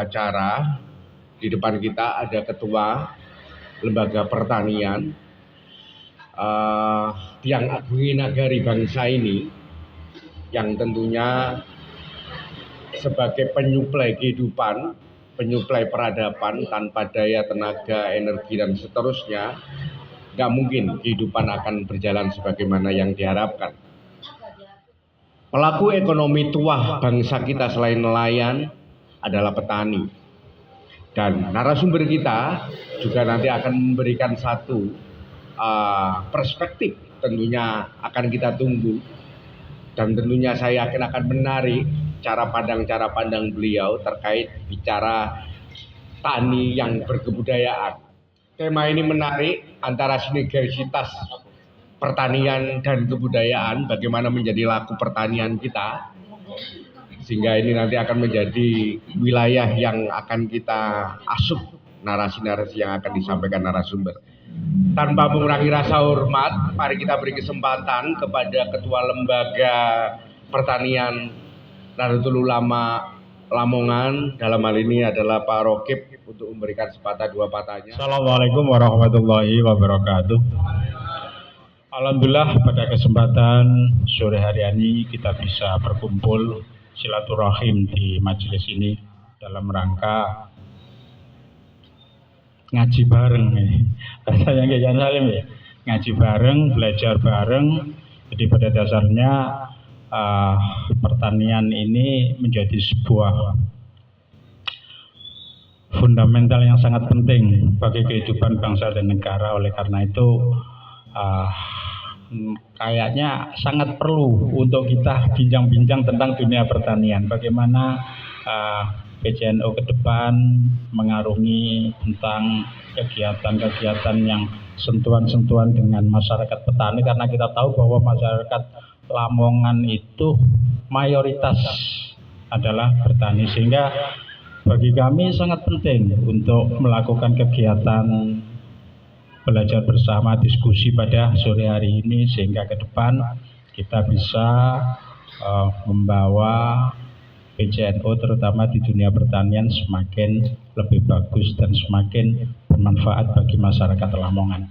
acara. Di depan kita ada ketua lembaga pertanian Tiang Agunggi Nagari bangsa ini, yang tentunya sebagai penyuplai kehidupan, penyuplai peradaban. Tanpa daya, tenaga, energi, dan seterusnya, nggak mungkin kehidupan akan berjalan sebagaimana yang diharapkan. Pelaku ekonomi tuah bangsa kita selain nelayan adalah petani. Dan narasumber kita juga nanti akan memberikan satu perspektif, tentunya akan kita tunggu. Dan tentunya saya yakin akan menarik cara pandang beliau terkait bicara tani yang berkebudayaan. Tema ini menarik, antara sinergisitas pertanian dan kebudayaan, bagaimana menjadi laku pertanian kita, sehingga ini nanti akan menjadi wilayah yang akan kita asup narasi-narasi yang akan disampaikan narasumber. Tanpa mengurangi rasa hormat, mari kita beri kesempatan kepada Ketua Lembaga Pertanian Nahdlatul Ulama Lamongan, dalam hal ini adalah Pak Rokib, untuk memberikan sepatah dua patahnya. Assalamualaikum warahmatullahi wabarakatuh. Alhamdulillah, pada kesempatan sore hari ini kita bisa berkumpul silaturahim di majelis ini dalam rangka ngaji bareng nih. Rasanya kayak Jan Salim ya, ngaji bareng, belajar bareng. Jadi pada dasarnya pertanian ini menjadi sebuah fundamental yang sangat penting bagi kehidupan bangsa dan negara. Oleh karena itu kayaknya sangat perlu untuk kita bincang-bincang tentang dunia pertanian. Bagaimana PJNO ke depan mengarungi tentang kegiatan-kegiatan yang sentuhan-sentuhan dengan masyarakat petani, karena kita tahu bahwa masyarakat Lamongan itu mayoritas adalah bertani, sehingga bagi kami sangat penting untuk melakukan kegiatan belajar bersama, diskusi pada sore hari ini, sehingga ke depan kita bisa membawa PJNO terutama di dunia pertanian semakin lebih bagus dan semakin bermanfaat bagi masyarakat Lamongan.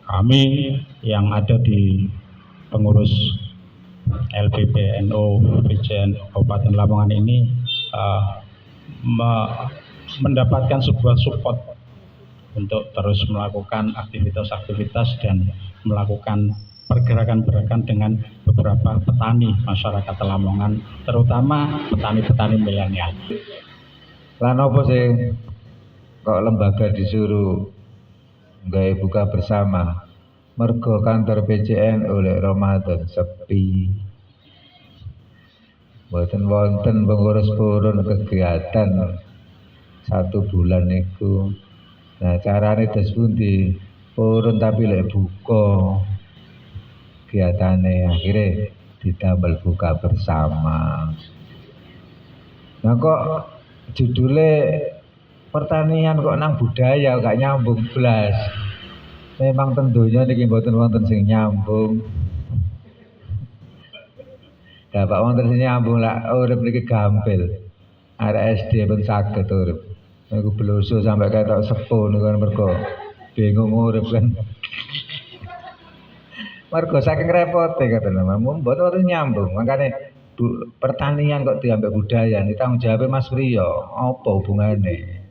Kami yang ada di pengurus LPPNO PJNO Kabupaten Lamongan ini mendapatkan sebuah support untuk terus melakukan aktivitas-aktivitas dan melakukan pergerakan-pergerakan dengan beberapa petani masyarakat Lamongan, terutama petani-petani milenial. Lan apa sih kok lembaga disuruh gawe buka bersama? Mergo kantor PJN oleh Ramadan sepi. Boten wonten pengurus purun kegiatan 1 bulan niku. Nah, carane terus pundi? Purun tapi lek buka kegiatane akhirnya ditambal buka bersama. Nah kok judulnya pertanian kok nang budaya gak nyambung blas. Memang tentunya niki mboten wonten sing nyambung. Dapat wonten sing nyambung lah urip niki gampil. Arek SD pun saged urip. Aku belusu sampai ketok sepuh niku kan mergo bingung urip kan. Mergo saking repote kata nama, mboten wonten nyambung. Makane pertanian kok diambek budaya, ini tanggung jawab Mas Priyo. Apa hubungane?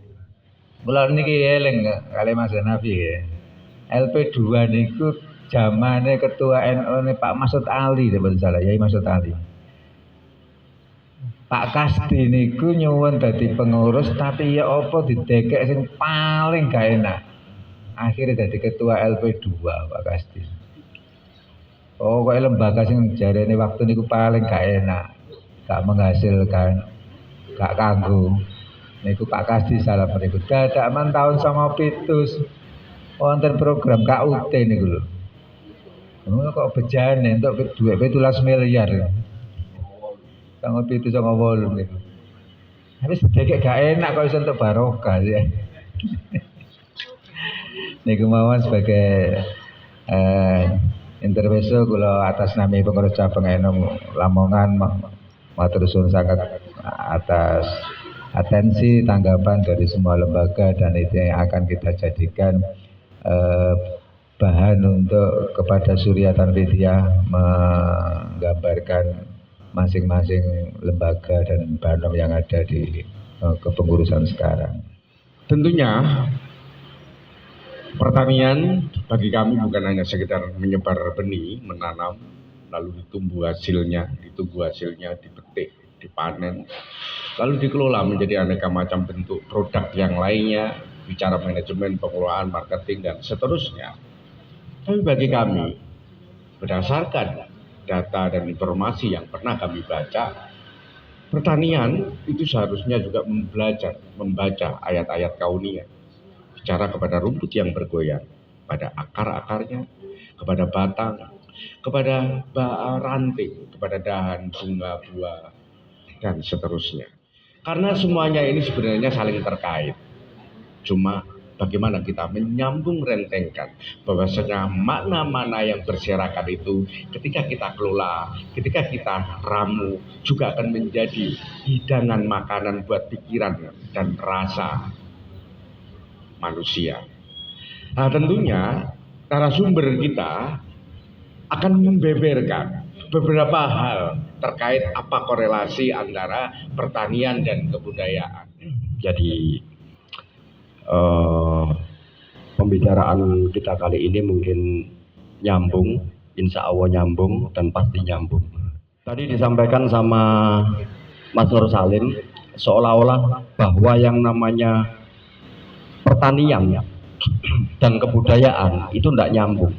Kula niki eling kali Mas Hanafi ya. LP2 niku zamane ketua NU ne Pak Masud Ali, tidak salah, Yai Masud Ali. Pak Kasti niku nyuwun dadi pengurus, tapi ya apa didekek sing paling gak enak. Akhirnya dadi ketua LP2 Pak Kasti. Oh, kok lembaga sing jarene waktu niku paling gak enak, gak menghasilkan, gak kanggo. Niku Pak Kasti salah mriku. Dadak man tahun 97 wonten program KUT niku lho. Oh, kok bejane entuk dhuwit 17 miliar. Tanggal 7 sama 8 niku. Habis dekek gak enak kok iso entuk barokah ya. Niku mawon sebagai intermezzo kula atas nama pengurus cabang NU Lamongan matur suwun sangat atas atensi, tanggapan dari semua lembaga, dan itu yang akan kita jadikan bahan untuk kepada Surya Tanmedia menggambarkan masing-masing lembaga dan banom yang ada di kepengurusan sekarang. Tentunya pertanian bagi kami bukan hanya sekedar menyebar benih, menanam, lalu ditunggu hasilnya, dipetik, dipanen, lalu dikelola menjadi aneka macam bentuk produk yang lainnya, bicara manajemen, pengelolaan, marketing, dan seterusnya. Tapi bagi kami, berdasarkan data dan informasi yang pernah kami baca, pertanian itu seharusnya juga membaca ayat-ayat kauniyah, bicara kepada rumput yang bergoyang, pada akar-akarnya, kepada batang, kepada ranting, kepada dahan, bunga, buah, dan seterusnya. Karena semuanya ini sebenarnya saling terkait. Cuma bagaimana kita menyambung rentengkan bahwasanya makna-makna yang berserakan itu ketika kita kelola, ketika kita ramu, juga akan menjadi hidangan makanan buat pikiran dan rasa manusia. Nah, tentunya narasumber kita akan membeberkan beberapa hal terkait apa korelasi antara pertanian dan kebudayaan. Jadi pembicaraan kita kali ini mungkin nyambung, insya Allah nyambung dan pasti nyambung. Tadi disampaikan sama Mas Nur Salim seolah-olah bahwa yang namanya pertanian dan kebudayaan itu tidak nyambung.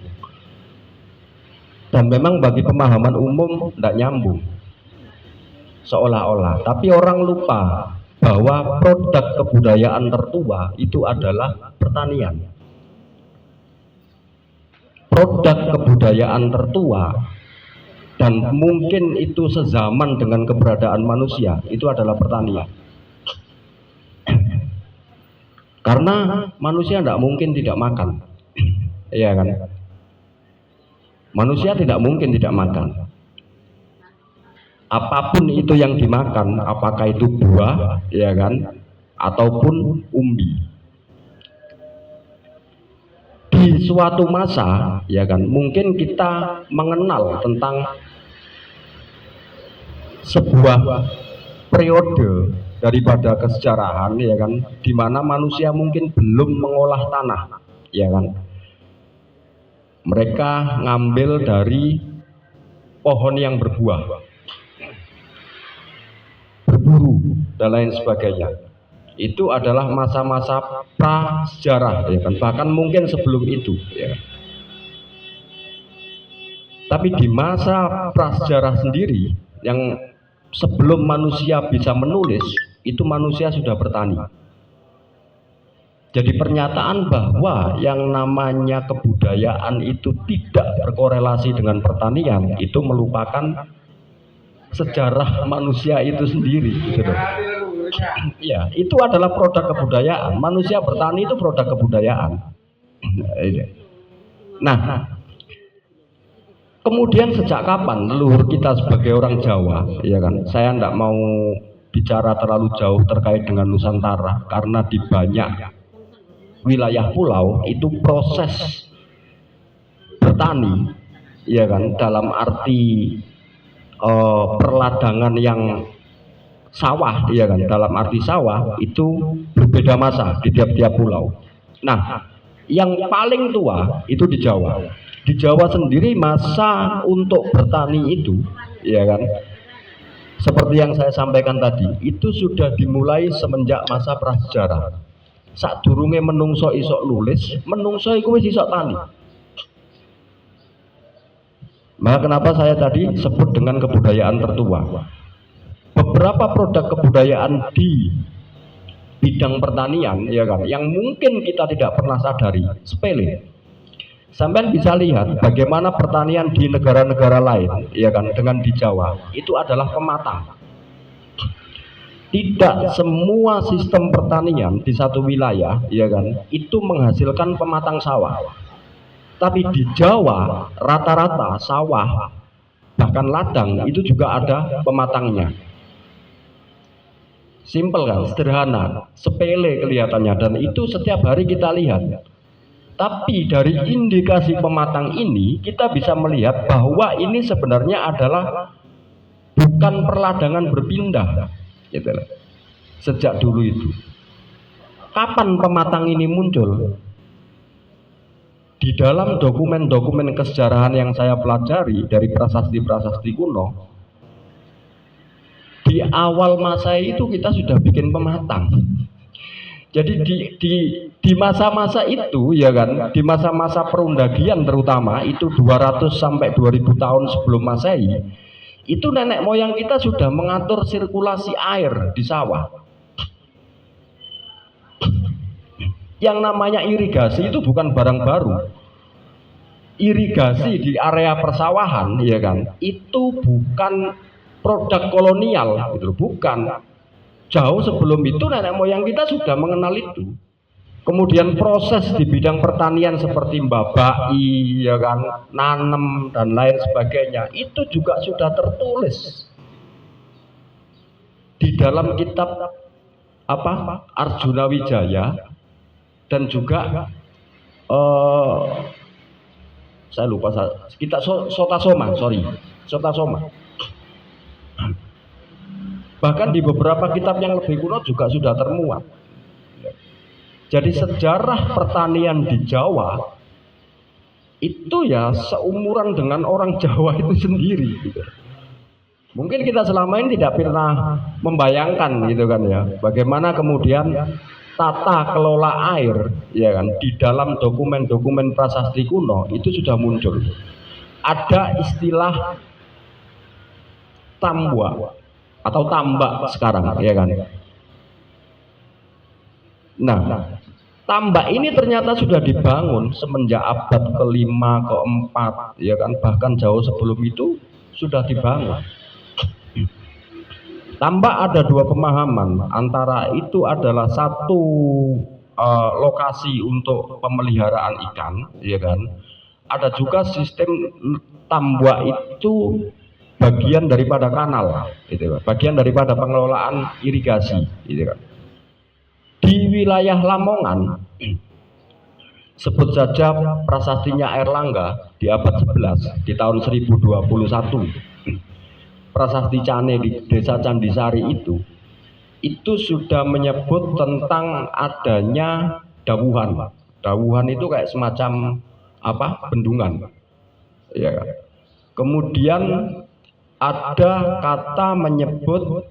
Dan memang bagi pemahaman umum tidak nyambung seolah-olah, tapi orang lupa bahwa produk kebudayaan tertua itu adalah pertanian. Produk kebudayaan tertua dan mungkin itu sezaman dengan keberadaan manusia itu adalah pertanian. Karena manusia tidak mungkin tidak makan, iya kan? Manusia tidak mungkin tidak makan. Apapun itu yang dimakan, apakah itu buah, ya kan, ataupun umbi. Di suatu masa, ya kan, mungkin kita mengenal tentang sebuah periode daripada kesejarahan, ya kan, di mana manusia mungkin belum mengolah tanah, ya kan. Mereka ngambil dari pohon yang berbuah, berburu dan lain sebagainya. Itu adalah masa-masa prasejarah, ya kan, bahkan mungkin sebelum itu, ya. Tapi di masa prasejarah sendiri, yang sebelum manusia bisa menulis, itu manusia sudah bertani. Jadi pernyataan bahwa yang namanya kebudayaan itu tidak berkorelasi dengan pertanian, itu melupakan sejarah manusia itu sendiri, gitu. Ya, itu adalah produk kebudayaan. Manusia bertani itu produk kebudayaan. Nah, kemudian sejak kapan leluhur kita sebagai orang Jawa, ya kan? Saya tidak mau bicara terlalu jauh terkait dengan Nusantara, karena di banyak wilayah pulau itu proses bertani, ya kan, dalam arti perladangan yang sawah, ya kan, dalam arti sawah itu berbeda masa di tiap-tiap pulau. Nah, yang paling tua itu di Jawa. Di Jawa sendiri masa untuk bertani itu, ya kan, seperti yang saya sampaikan tadi, itu sudah dimulai semenjak masa prasejarah. Sak durunge menungso isok nulis, menungso iku wis isok tani. Maka kenapa saya tadi sebut dengan kebudayaan tertua. Beberapa produk kebudayaan di bidang pertanian, ya kan, yang mungkin kita tidak pernah sadari, sepele. Sampai bisa lihat bagaimana pertanian di negara-negara lain, ya kan, dengan di Jawa itu adalah pematang. Tidak semua sistem pertanian di satu wilayah, ya kan, itu menghasilkan pematang sawah. Tapi di Jawa rata-rata sawah bahkan ladang itu juga ada pematangnya. Simple kan, sederhana, sepele kelihatannya, dan itu setiap hari kita lihat. Tapi dari indikasi pematang ini kita bisa melihat bahwa ini sebenarnya adalah bukan perladangan berpindah, gitu loh. Sejak dulu itu. Kapan pematang ini muncul? Di dalam dokumen-dokumen kesejarahan yang saya pelajari dari prasasti-prasasti kuno, di awal masa itu kita sudah bikin pematang. Jadi di masa-masa itu ya kan, di masa-masa perundagian terutama itu 200 sampai 2000 tahun sebelum Masehi, itu nenek moyang kita sudah mengatur sirkulasi air di sawah. Yang namanya irigasi itu bukan barang baru. Irigasi di area persawahan ya kan, itu bukan produk kolonial gitu, bukan. Jauh sebelum itu nenek moyang kita sudah mengenal itu. Kemudian proses di bidang pertanian seperti mbabai ya kan, nanem dan lain sebagainya itu juga sudah tertulis di dalam kitab Arjuna Wijaya, dan juga saya lupa, kita Sotasoma. Bahkan di beberapa kitab yang lebih kuno juga sudah termuat. Jadi sejarah pertanian di Jawa itu ya seumuran dengan orang Jawa itu sendiri gitu. Mungkin kita selama ini tidak pernah membayangkan gitu kan ya, bagaimana kemudian tata kelola air ya kan di dalam dokumen-dokumen prasasti kuno itu sudah muncul. Ada istilah tambua atau tambak sekarang ya kan. Nah, tambak ini ternyata sudah dibangun semenjak abad ke-5, ke-4 ya kan, bahkan jauh sebelum itu sudah dibangun. Tambak ada dua pemahaman, antara itu adalah satu lokasi untuk pemeliharaan ikan ya kan. Ada juga sistem tambak itu bagian daripada kanal, gitu, bagian daripada pengelolaan irigasi, gitu kan. Di wilayah Lamongan, sebut saja prasastinya Airlangga di abad 11 di tahun 1021, prasasti Cane di desa Candisari itu sudah menyebut tentang adanya dawuhan. Dawuhan itu kayak semacam bendungan, ya kan. Kemudian ada kata menyebut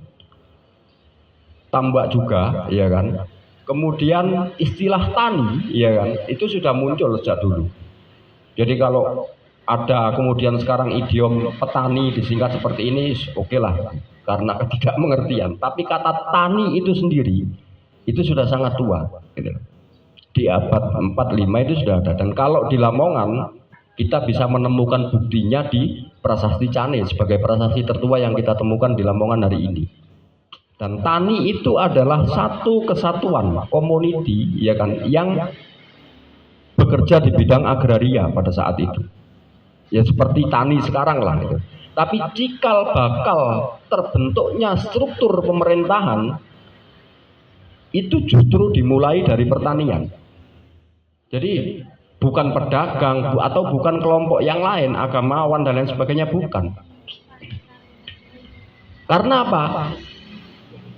tambak juga, ya kan. Kemudian istilah tani, ya kan, itu sudah muncul sejak dulu. Jadi kalau ada kemudian sekarang idiom petani disingkat seperti ini, oke lah, karena ketidakmengertian. Tapi kata tani itu sendiri itu sudah sangat tua, gitu. Di abad 4-5 itu sudah ada. Dan kalau di Lamongan kita bisa menemukan buktinya di prasasti Cane sebagai prasasti tertua yang kita temukan di Lamongan hari ini. Dan tani itu adalah satu kesatuan community ya kan, yang bekerja di bidang agraria pada saat itu. Ya seperti tani sekarang lah itu. Tapi cikal bakal terbentuknya struktur pemerintahan itu justru dimulai dari pertanian. Jadi bukan pedagang atau bukan kelompok yang lain, agamawan dan lain sebagainya, bukan. Karena apa?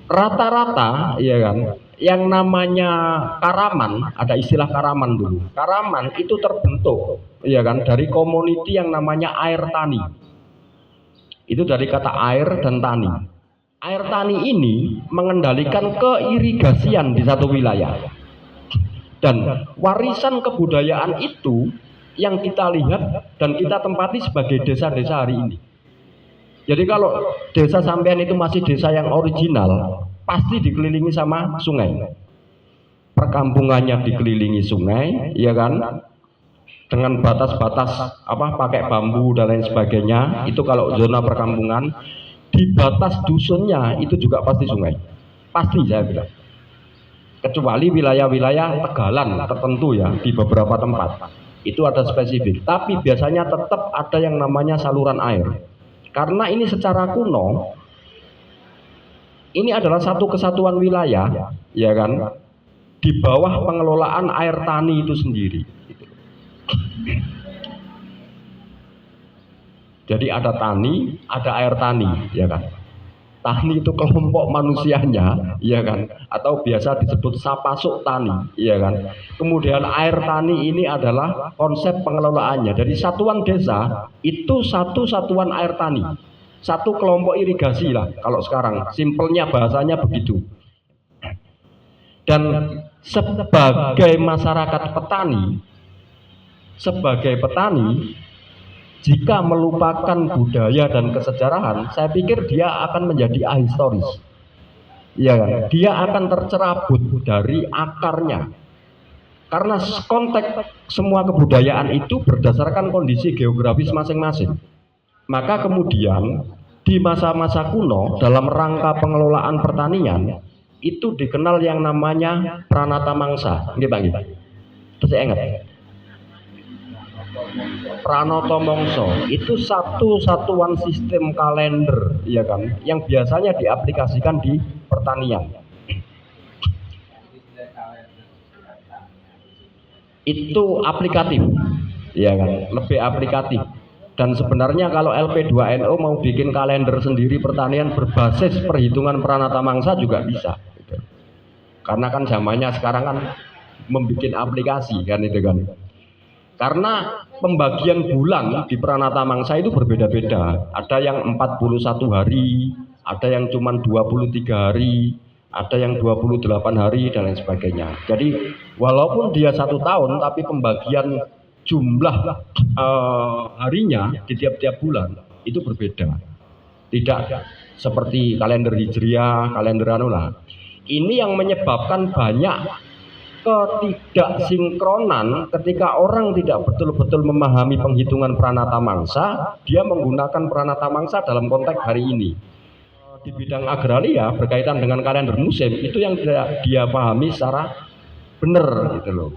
Rata-rata ya kan, yang namanya Karaman, ada istilah Karaman dulu. Karaman itu terbentuk ya kan dari community yang namanya air tani. Itu dari kata air dan tani. Air tani ini mengendalikan keirigasian di satu wilayah. Dan warisan kebudayaan itu yang kita lihat dan kita tempati sebagai desa-desa hari ini. Jadi kalau desa sampean itu masih desa yang original, pasti dikelilingi sama sungai. Perkampungannya dikelilingi sungai, ya kan? Dengan batas-batas pakai bambu dan lain sebagainya. Itu kalau zona perkampungan. Di batas dusunnya itu juga pasti sungai. Pasti saya bilang. Kecuali wilayah-wilayah tegalan tertentu ya di beberapa tempat. Itu ada spesifik. Tapi biasanya tetap ada yang namanya saluran air. Karena ini secara kuno ini adalah satu kesatuan wilayah, ya kan, di bawah pengelolaan air tani itu sendiri. Jadi ada tani, ada air tani, ya kan. Tani itu kelompok manusianya, ya kan, atau biasa disebut sapasuk tani, ya kan. Kemudian air tani ini adalah konsep pengelolaannya. Jadi satuan desa itu satu satuan air tani, satu kelompok irigasi lah. Kalau sekarang, simpelnya bahasanya begitu. Dan sebagai masyarakat petani, jika melupakan budaya dan kesejarahan, saya pikir dia akan menjadi ahistoris. Ya kan? Dia akan tercerabut dari akarnya. Karena konteks semua kebudayaan itu berdasarkan kondisi geografis masing-masing. Maka kemudian di masa-masa kuno dalam rangka pengelolaan pertanian itu dikenal yang namanya pranata mangsa. Nggih, Pak, nggih. Terus saya ingat. Pranoto Mongso itu satu satuan sistem kalender, ya kan, yang biasanya diaplikasikan di pertanian. Itu aplikatif, ya kan, lebih aplikatif. Dan sebenarnya kalau LP2NO mau bikin kalender sendiri pertanian berbasis perhitungan pranata mangsa juga bisa, gitu. Karena kan zamannya sekarang kan membuat aplikasi kan itu kan. Karena pembagian bulan di pranata mangsa itu berbeda-beda. Ada yang 41 hari, ada yang cuma 23 hari, ada yang 28 hari dan lain sebagainya. Jadi walaupun dia 1 tahun, tapi pembagian jumlah harinya di tiap-tiap bulan itu berbeda. Tidak seperti kalender Hijriah, kalender Anula. Ini yang menyebabkan banyak ketidaksinkronan ketika orang tidak betul-betul memahami penghitungan pranata mangsa, dia menggunakan pranata mangsa dalam konteks hari ini. Di bidang agraria berkaitan dengan kalender musim itu yang dia pahami secara benar gitu loh.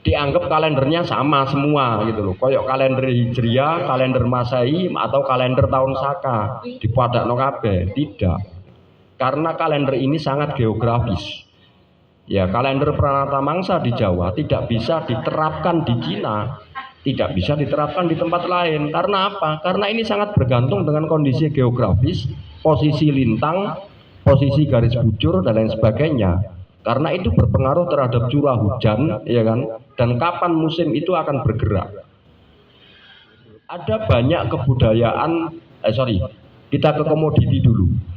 Dianggap kalendernya sama semua gitu loh. Koyok kalender Hijriah, kalender Masehi atau kalender tahun Saka dipadakno kabeh, tidak. Karena kalender ini sangat geografis. Ya, kalender pranata mangsa di Jawa tidak bisa diterapkan di Cina, tidak bisa diterapkan di tempat lain. Karena apa? Karena ini sangat bergantung dengan kondisi geografis, posisi lintang, posisi garis bujur dan lain sebagainya. Karena itu berpengaruh terhadap curah hujan, ya kan? Dan kapan musim itu akan bergerak. Ada banyak kebudayaan, kita ke komoditi dulu.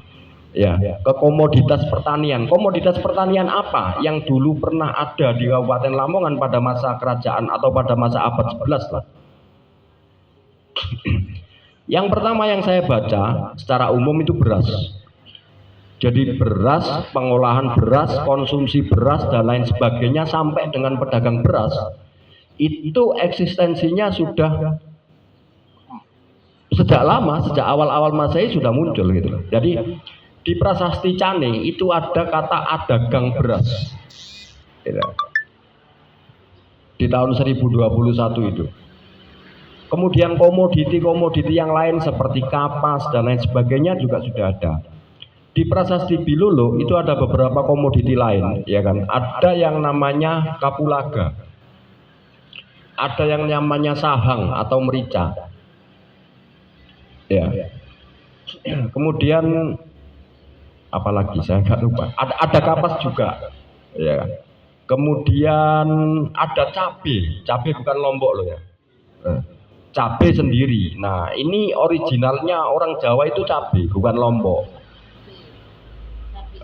Ya, ke komoditas pertanian. Komoditas pertanian apa yang dulu pernah ada di Kabupaten Lamongan pada masa kerajaan atau pada masa abad 11 lah. Yang pertama yang saya baca secara umum itu beras. Jadi beras, pengolahan beras, konsumsi beras dan lain sebagainya sampai dengan pedagang beras itu eksistensinya sudah sejak lama, sejak awal-awal Masehi sudah muncul gitu loh. Jadi di Prasasti Cane itu ada kata adagang beras. Di tahun 1021 itu. Kemudian komoditi-komoditi yang lain seperti kapas dan lain sebagainya juga sudah ada. Di Prasasti Bilolo itu ada beberapa komoditi lain, ya kan? Ada yang namanya kapulaga. Ada yang namanya sahang atau merica. Ya. Kemudian apalagi saya nggak lupa, ada kapas juga, ya. Kemudian ada cabai bukan Lombok loh ya, cabai sendiri. Nah ini originalnya orang Jawa itu cabai bukan Lombok,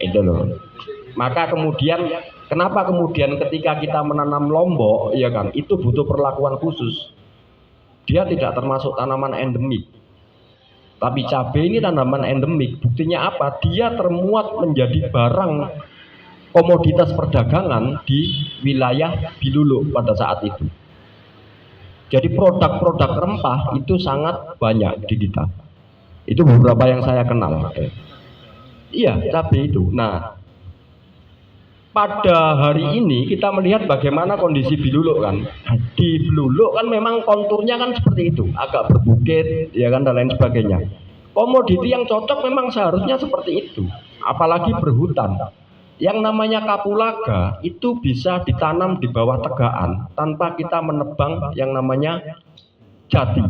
itu loh. Maka kemudian kenapa kemudian ketika kita menanam Lombok, ya kan, itu butuh perlakuan khusus. Dia tidak termasuk tanaman endemik. Tapi cabai ini tanaman endemik. Buktinya apa? Dia termuat menjadi barang komoditas perdagangan di wilayah Bilulu pada saat itu. Jadi produk-produk rempah itu sangat banyak di kita. Itu beberapa yang saya kenal. Iya, cabai itu. Nah, pada hari ini kita melihat bagaimana kondisi Bilulu kan. Di Bilulu kan memang konturnya kan seperti itu, agak berbukit, ya kan, dan lain sebagainya. Komoditi yang cocok memang seharusnya seperti itu. apalagi berhutan. Yang namanya kapulaga itu bisa ditanam di bawah tegaan tanpa kita menebang yang namanya jati.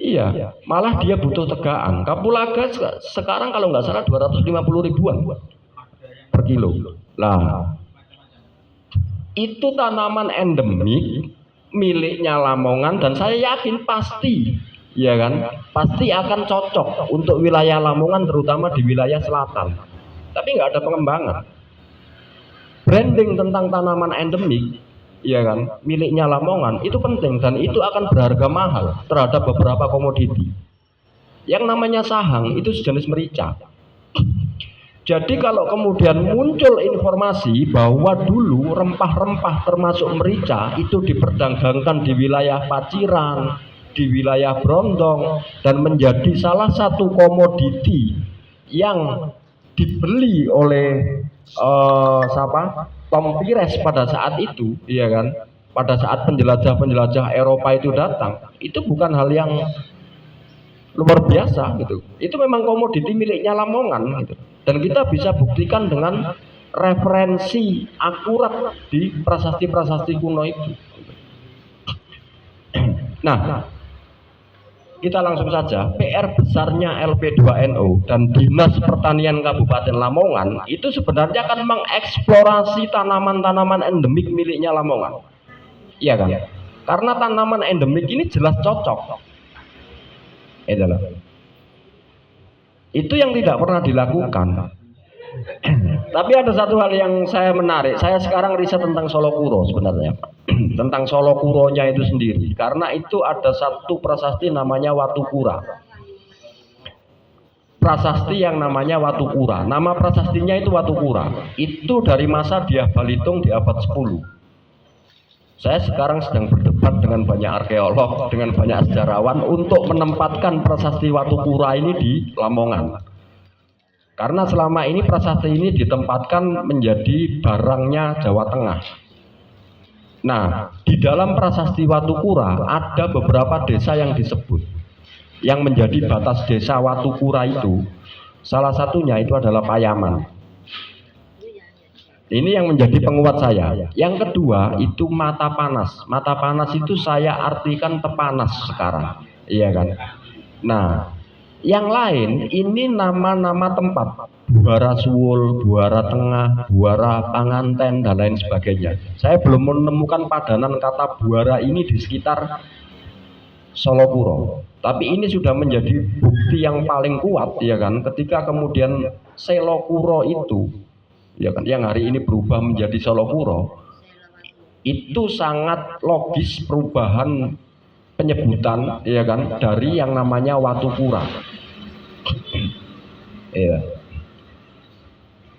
Iya, malah dia butuh tegaan. Kapulaga sekarang kalau nggak salah 250 ribuan per kilo. Lah, itu tanaman endemik miliknya Lamongan dan saya yakin pasti, ya kan, pasti akan cocok untuk wilayah Lamongan terutama di wilayah selatan. Tapi nggak ada pengembangan. Branding tentang tanaman endemik, ya kan, miliknya Lamongan itu penting dan itu akan berharga mahal terhadap beberapa komoditi. Yang namanya sahang itu sejenis merica. Jadi kalau kemudian muncul informasi bahwa dulu rempah-rempah termasuk merica itu diperdagangkan di wilayah Paciran, di wilayah Brondong dan menjadi salah satu komoditi yang dibeli oleh Tom Pires pada saat itu, ya kan? Pada saat penjelajah-penjelajah Eropa itu datang, itu bukan hal yang luar biasa gitu. Itu memang komoditi miliknya Lamongan gitu. Dan kita bisa buktikan dengan referensi akurat di prasasti-prasasti kuno itu. Nah, kita langsung saja, PR besarnya LP2NO dan Dinas Pertanian Kabupaten Lamongan itu sebenarnya kan mengeksplorasi tanaman-tanaman endemik miliknya Lamongan. Iya kan? Karena tanaman endemik ini jelas cocok. Itu yang tidak pernah dilakukan. Tapi ada satu hal yang saya menarik. Saya sekarang riset tentang Solo Kuro sebenarnya. Tentang Solo Kuronya itu sendiri. Karena itu ada satu prasasti namanya Watukura. Prasasti yang namanya Watukura. Nama prasastinya itu Watukura. Itu dari masa Dyah Balitung di abad 10. Saya sekarang sedang berdebat dengan banyak arkeolog, dengan banyak sejarawan untuk menempatkan prasasti Watukura ini di Lamongan. Karena selama ini prasasti ini ditempatkan menjadi barangnya Jawa Tengah. Nah, di dalam prasasti Watukura ada beberapa desa yang disebut. Yang menjadi batas desa Watukura itu, salah satunya itu adalah Payaman. Ini yang menjadi penguat saya. Yang kedua itu mata panas. Mata panas itu saya artikan tepanas sekarang, iya kan? Nah, yang lain ini nama-nama tempat. Buara Suwul, Buara Tengah, Buara Panganten dan lain sebagainya. Saya belum menemukan padanan kata buara ini di sekitar Solo Kuro. Tapi ini sudah menjadi bukti yang paling kuat, ya kan? Ketika kemudian Selo Kuro itu, ya kan, yang hari ini berubah menjadi Solo Kuro, itu sangat logis perubahan penyebutan, ya kan, dari yang namanya Watukura. Ya.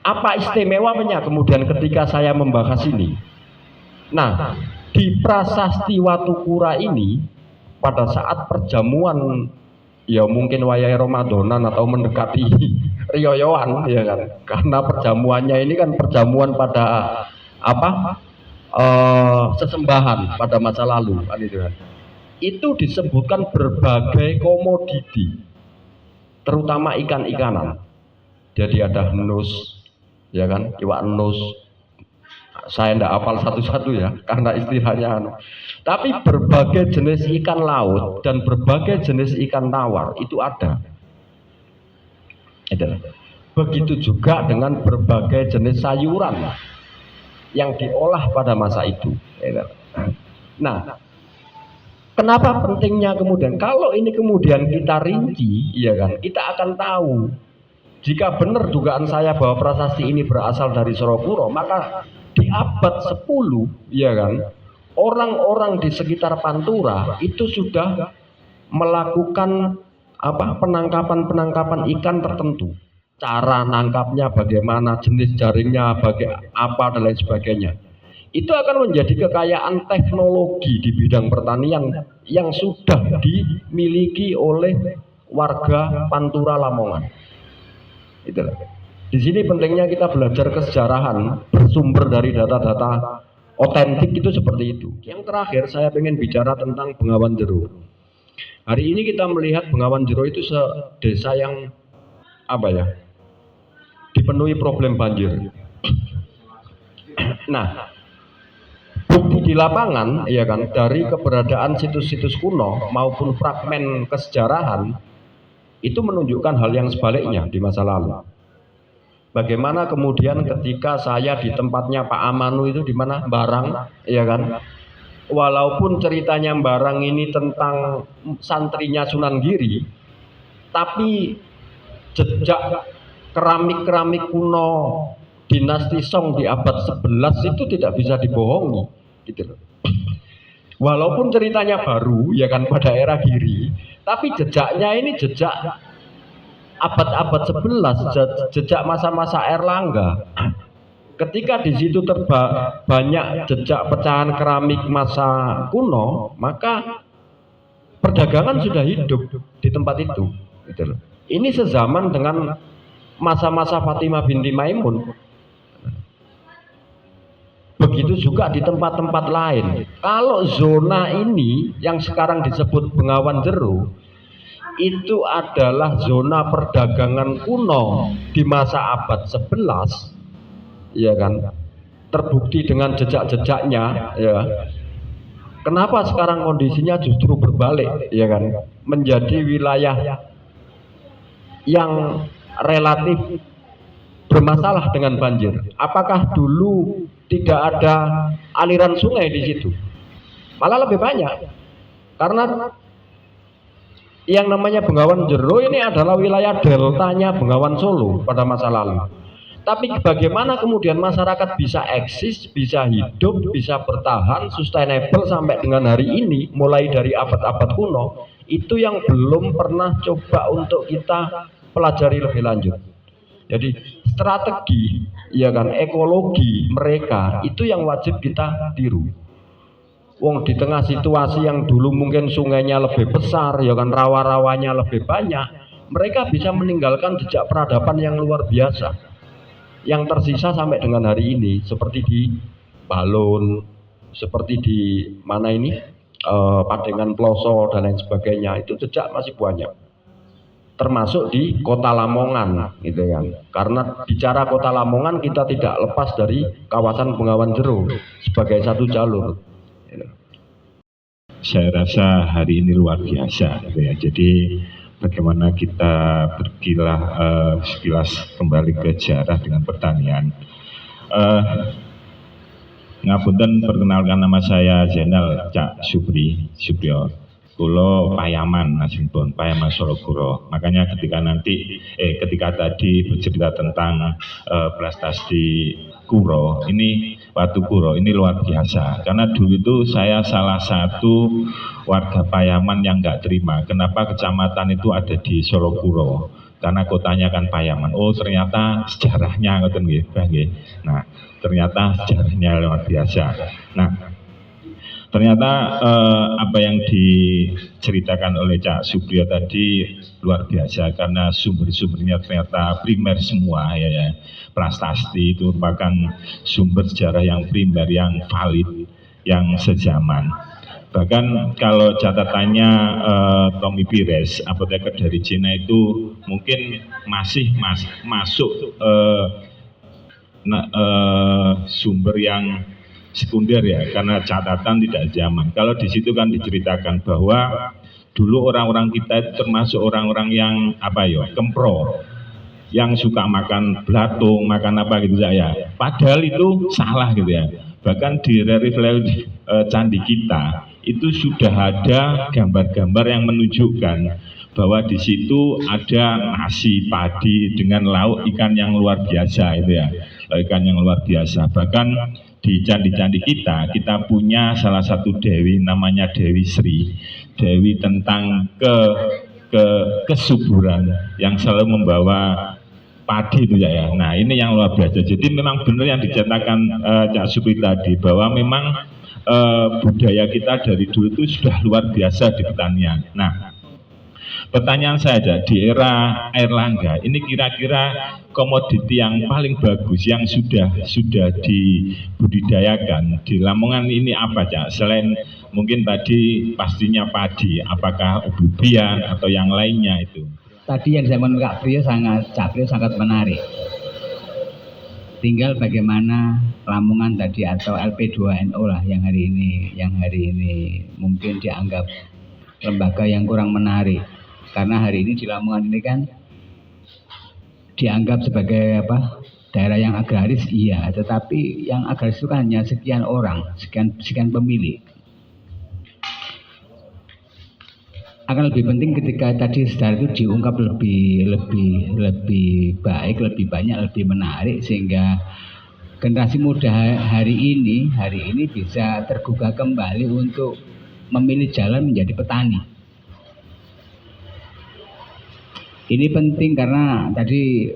Apa istimewanya kemudian ketika saya membahas ini? Nah, di prasasti Watukura ini pada saat perjamuan, ya mungkin wayai Ramadanan atau mendekati riyoyoan, ya kan, karena perjamuannya ini kan perjamuan pada sesembahan pada masa lalu kan itu disebutkan berbagai komoditi terutama ikan-ikanan. Jadi ada nus, ya kan, iwak nus, saya tidak hafal satu-satu ya karena istilahnya tapi berbagai jenis ikan laut dan berbagai jenis ikan tawar itu ada. Begitu juga dengan berbagai jenis sayuran yang diolah pada masa itu. Nah, kenapa pentingnya kemudian kalau ini kemudian kita rinci, ya kan, kita akan tahu jika benar dugaan saya bahwa prasasti ini berasal dari Solo Kuro, maka di abad 10, ya kan, orang-orang di sekitar Pantura itu sudah melakukan penangkapan ikan tertentu. Cara nangkapnya bagaimana, jenis jaringnya apa dan lain sebagainya. Itu akan menjadi kekayaan teknologi di bidang pertanian yang sudah dimiliki oleh warga Pantura Lamongan. Itulah. Di sini pentingnya kita belajar kesejarahan bersumber dari data-data otentik itu seperti itu. Yang terakhir saya ingin bicara tentang Bengawan Jero. Hari ini kita melihat Bengawan Jero itu desa yang dipenuhi problem banjir. Nah, bukti di lapangan, ya kan, dari keberadaan situs-situs kuno maupun fragmen kesejarahan itu menunjukkan hal yang sebaliknya di masa lalu. Bagaimana kemudian ketika saya di tempatnya Pak Amanu itu di mana Barang, ya kan, walaupun ceritanya Barang ini tentang santrinya Sunan Giri, tapi jejak keramik-keramik kuno dinasti Song di abad 11 itu tidak bisa dibohongi, gitu loh. Walaupun ceritanya baru, ya kan, pada era Giri, tapi jejaknya ini jejak abad-abad 11, jejak masa-masa Erlangga. Ketika di situ banyak jejak pecahan keramik masa kuno, maka perdagangan sudah hidup di tempat itu, gitu loh. Ini sezaman dengan masa-masa Fatimah binti Maimun. Begitu juga di tempat-tempat lain. Kalau zona ini yang sekarang disebut Bengawan Jero itu adalah zona perdagangan kuno di masa abad 11, ya kan, terbukti dengan jejak-jejaknya, ya. Kenapa sekarang kondisinya justru berbalik, ya kan, menjadi wilayah yang relatif bermasalah dengan banjir? Apakah dulu tidak ada aliran sungai di situ? Malah lebih banyak, karena yang namanya Bengawan Jero ini adalah wilayah deltanya Bengawan Solo pada masa lalu. Tapi bagaimana kemudian masyarakat bisa eksis, bisa hidup, bisa bertahan, sustainable sampai dengan hari ini, mulai dari abad-abad kuno, itu yang belum pernah coba untuk kita pelajari lebih lanjut. Jadi strategi, ya kan, ekologi mereka itu yang wajib kita tiru. Wong di tengah situasi yang dulu mungkin sungainya lebih besar, ya kan, rawa-rawanya lebih banyak, mereka bisa meninggalkan jejak peradaban yang luar biasa, yang tersisa sampai dengan hari ini, seperti di Balon, seperti di mana ini, Padengan Ploso dan lain sebagainya. Itu jejak masih banyak, termasuk di Kota Lamongan, gitu ya. Karena bicara Kota Lamongan, kita tidak lepas dari kawasan Bengawan Jero sebagai satu jalur. Saya rasa hari ini luar biasa, gitu ya. Jadi bagaimana kita berkilah sekilas kembali ke sejarah dengan pertanian. Ngapunten, perkenalkan, nama saya Zainal Cak Supriyo. Kulo Payaman Nasinpun, Payaman Sorogoro. Makanya ketika tadi bercerita tentang prestasi Kuro, ini Watu Kuro, ini luar biasa. Karena dulu itu saya salah satu warga Payaman yang nggak terima kenapa kecamatan itu ada di Sorogoro, karena kotanya kan Payaman. Oh, ternyata sejarahnya ngoten nggih, nggih. Nah, ternyata sejarahnya luar biasa. Nah, ternyata apa yang diceritakan oleh Cak Supriyo tadi luar biasa, karena sumber-sumbernya ternyata primer semua, ya. Prasasti itu merupakan sumber sejarah yang primer, yang valid, yang sezaman. Bahkan kalau catatannya Tommy Pires, apoteker dari Cina, itu mungkin masih masuk sumber yang sekunder, ya, karena catatan tidak zaman. Kalau di situ kan diceritakan bahwa dulu orang-orang kita itu termasuk orang-orang yang kempro, yang suka makan belatung, makan apa gitu ya. Padahal itu salah, gitu ya. Bahkan di relief candi kita itu sudah ada gambar-gambar yang menunjukkan bahwa di situ ada nasi padi dengan lauk ikan yang luar biasa, itu ya, ikan yang luar biasa. Bahkan di candi-candi kita punya salah satu dewi namanya Dewi Sri, dewi tentang kesuburan yang selalu membawa padi itu, ya. Nah, ini yang luar biasa. Jadi memang benar yang diceritakan Cak Supri tadi, bahwa memang budaya kita dari dulu itu sudah luar biasa di pertanian. Nah, pertanyaan saya, di era Airlangga ini kira-kira komoditi yang paling bagus yang sudah dibudidayakan di Lamongan ini apa, Cak? Selain mungkin tadi pastinya padi, apakah ubi-ubian atau yang lainnya itu? Tadi yang zaman Cak Priyo sangat menarik. Tinggal bagaimana Lamongan tadi atau LP2NO lah yang hari ini mungkin dianggap lembaga yang kurang menarik. Karena hari ini di Lamongan ini kan dianggap sebagai daerah yang agraris, iya, tetapi yang agraris itu kan hanya sekian orang, sekian pemilih. Akan lebih penting ketika tadi sejarah itu diungkap lebih baik, lebih banyak, lebih menarik, sehingga generasi muda hari ini bisa tergugah kembali untuk memilih jalan menjadi petani. Ini penting karena tadi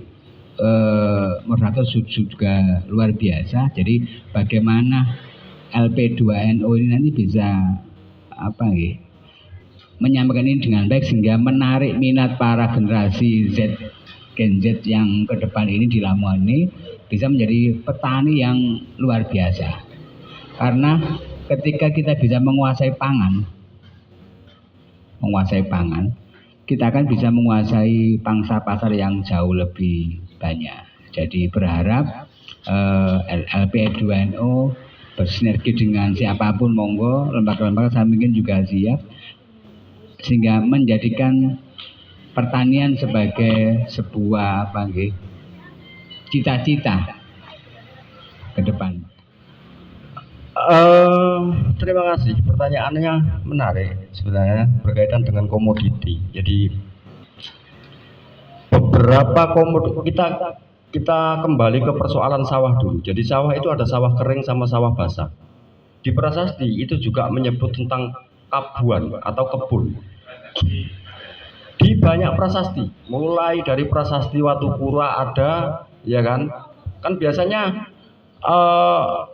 moderator juga luar biasa. Jadi bagaimana LP2NO ini nanti bisa menyampaikan ini dengan baik sehingga menarik minat para generasi Gen Z yang ke depan ini di Lamongan ini bisa menjadi petani yang luar biasa. Karena ketika kita bisa menguasai pangan, kita akan bisa menguasai pangsa pasar yang jauh lebih banyak. Jadi berharap LP2NO bersinergi dengan siapapun, monggo, lembaga-lembaga saya mungkin juga siap, sehingga menjadikan pertanian sebagai sebuah cita-cita ke depan. Terima kasih. Pertanyaannya menarik sebenarnya berkaitan dengan komoditi. Jadi beberapa komoditi kita kembali ke persoalan sawah dulu. Jadi sawah itu ada sawah kering sama sawah basah. Di prasasti itu juga menyebut tentang kabuan atau kebun. Di banyak prasasti, mulai dari prasasti Watukura ada, ya kan? Kan biasanya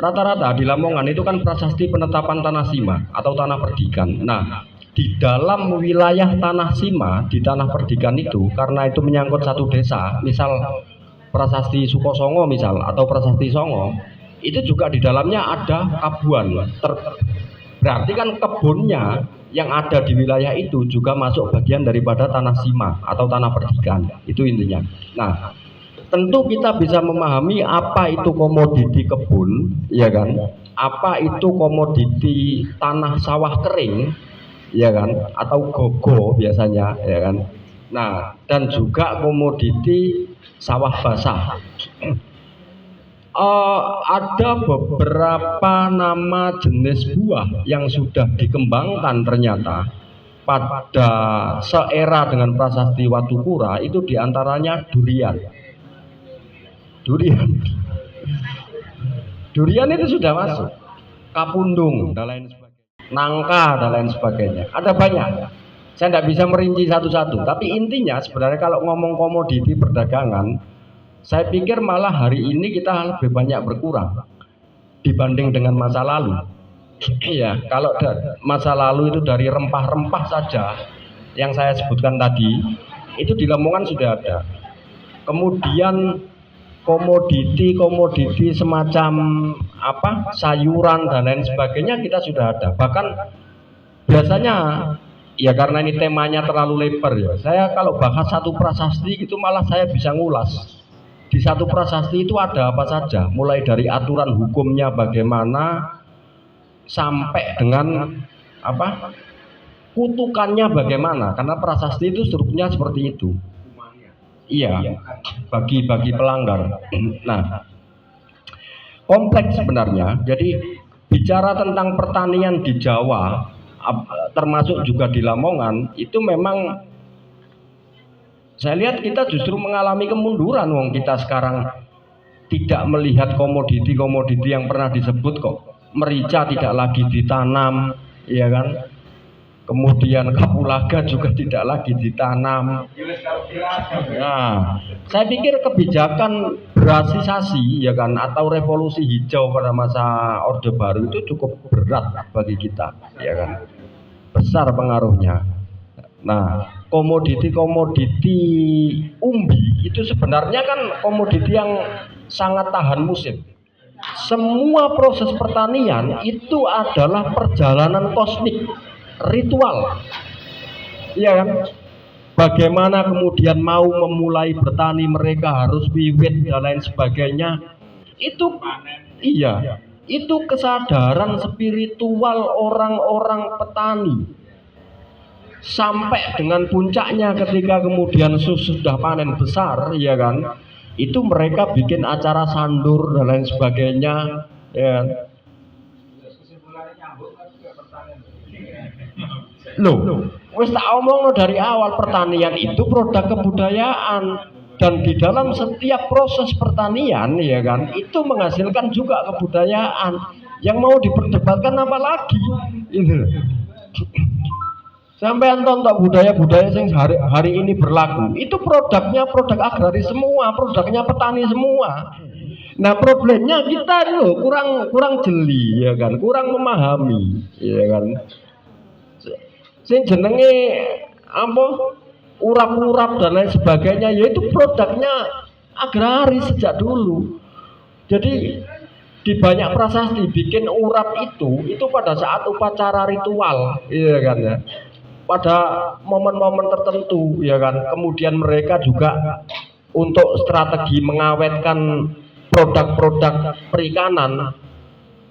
rata-rata di Lamongan itu kan prasasti penetapan tanah sima atau tanah perdikan. Nah, di dalam wilayah tanah sima, di tanah perdikan itu, karena itu menyangkut satu desa, misal prasasti Sukosongo misal atau prasasti Songo, itu juga di dalamnya ada kabuan. Berarti kan kebunnya yang ada di wilayah itu juga masuk bagian daripada tanah sima atau tanah perdikan. Itu intinya. Nah, tentu kita bisa memahami apa itu komoditi kebun, ya kan? Apa itu komoditi tanah sawah kering, ya kan? Atau gogo biasanya, ya kan? Nah, dan juga komoditi sawah basah. Ada beberapa nama jenis buah yang sudah dikembangkan ternyata pada seera dengan prasasti Watukura, itu diantaranya durian. Durian itu sudah masuk, kapundung dan lain sebagainya, nangka dan lain sebagainya. Ada banyak. Saya tidak bisa merinci satu-satu, tapi intinya sebenarnya kalau ngomong komoditi perdagangan, saya pikir malah hari ini kita lebih banyak berkurang dibanding dengan masa lalu. Ya, kalau masa lalu itu dari rempah-rempah saja yang saya sebutkan tadi, itu di Lamongan sudah ada. Kemudian komoditi semacam sayuran dan lain sebagainya kita sudah ada. Bahkan biasanya ya karena ini temanya terlalu lebar ya, saya kalau bahas satu prasasti itu malah saya bisa ngulas. Di satu prasasti itu ada apa saja, mulai dari aturan hukumnya bagaimana sampai dengan kutukannya bagaimana, karena prasasti itu strukturnya seperti itu. Iya, bagi pelanggar. Nah, kompleks sebenarnya. Jadi bicara tentang pertanian di Jawa, termasuk juga di Lamongan, itu memang saya lihat kita justru mengalami kemunduran. Wong kita sekarang tidak melihat komoditi yang pernah disebut kok. Merica tidak lagi ditanam, ya kan? Kemudian kapulaga juga tidak lagi ditanam. Nah, saya pikir kebijakan berasisasi, ya kan, atau revolusi hijau pada masa Orde Baru itu cukup berat bagi kita, ya kan? Besar pengaruhnya. Nah, komoditi umbi itu sebenarnya kan komoditi yang sangat tahan musim. Semua proses pertanian itu adalah perjalanan kosmik, ritual. Iya kan? Bagaimana kemudian mau memulai bertani mereka harus wiwit dan lain sebagainya. Itu iya, itu kesadaran spiritual orang-orang petani. Sampai dengan puncaknya ketika kemudian sudah panen besar, ya kan? Itu mereka bikin acara sandur dan lain sebagainya, ya. Loh, wis tak omong dari awal, pertanian itu produk kebudayaan, dan di dalam setiap proses pertanian, ya kan, itu menghasilkan juga kebudayaan. Yang mau diperdebatkan apa lagi? Itu. Sampai tonton budaya-budaya yang hari ini berlaku, itu produknya produk agraris semua, produknya petani semua. Nah, problemnya kita loh kurang jeli, ya kan, kurang memahami, ya kan. Sing jenenge apa, urap-urap dan lain sebagainya, yaitu produknya agraris sejak dulu. Jadi di banyak prasasti bikin urap itu pada saat upacara ritual, iya kan ya. Pada momen-momen tertentu, ya kan. Kemudian mereka juga untuk strategi mengawetkan produk-produk perikanan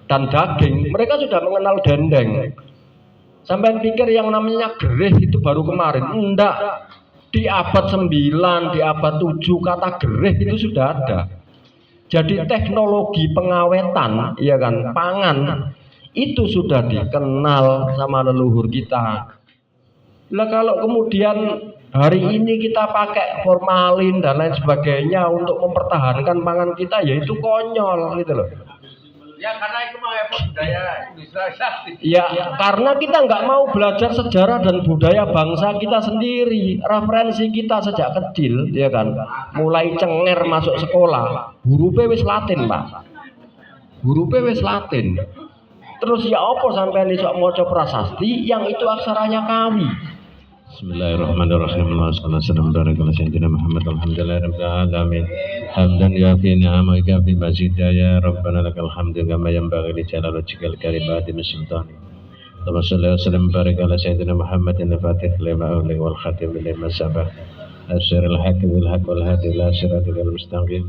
dan daging, mereka sudah mengenal dendeng. Sampai pikir yang namanya gereh itu baru kemarin. Enggak. Di abad 9, di abad 7 kata gereh itu sudah ada. Jadi teknologi pengawetan, ya kan, pangan itu sudah dikenal sama leluhur kita. Lah kalau kemudian hari ini kita pakai formalin dan lain sebagainya untuk mempertahankan pangan kita, ya itu konyol gitu loh. Ya karena itu mau budaya Indonesia. Ya karena kita nggak mau belajar sejarah dan budaya bangsa kita sendiri. Referensi kita sejak kecil, ya kan, mulai cenger masuk sekolah, hurufe wis Latin, Pak. Hurufe wis Latin. Terus ya apa sampai iso maca prasasti yang itu aksaranya Kawi. Bismillahirrahmanirrahim. Allahumma shalli ala sayyidina Muhammad. Alhamdulillahirabbil alamin. Hamdan yafi ni'ama wa yafi mazida ya rabbana lakal hamdu kama yanbaghi li jalali wajhikal karimati min sultani. Allahumma shalli wa sallim barik ala sayyidina Muhammadin al-fatih lima ughliqa wal khatim lima sabaq. Asyiril haqqi bil haqqi wal hadi ila siratal mustaqim.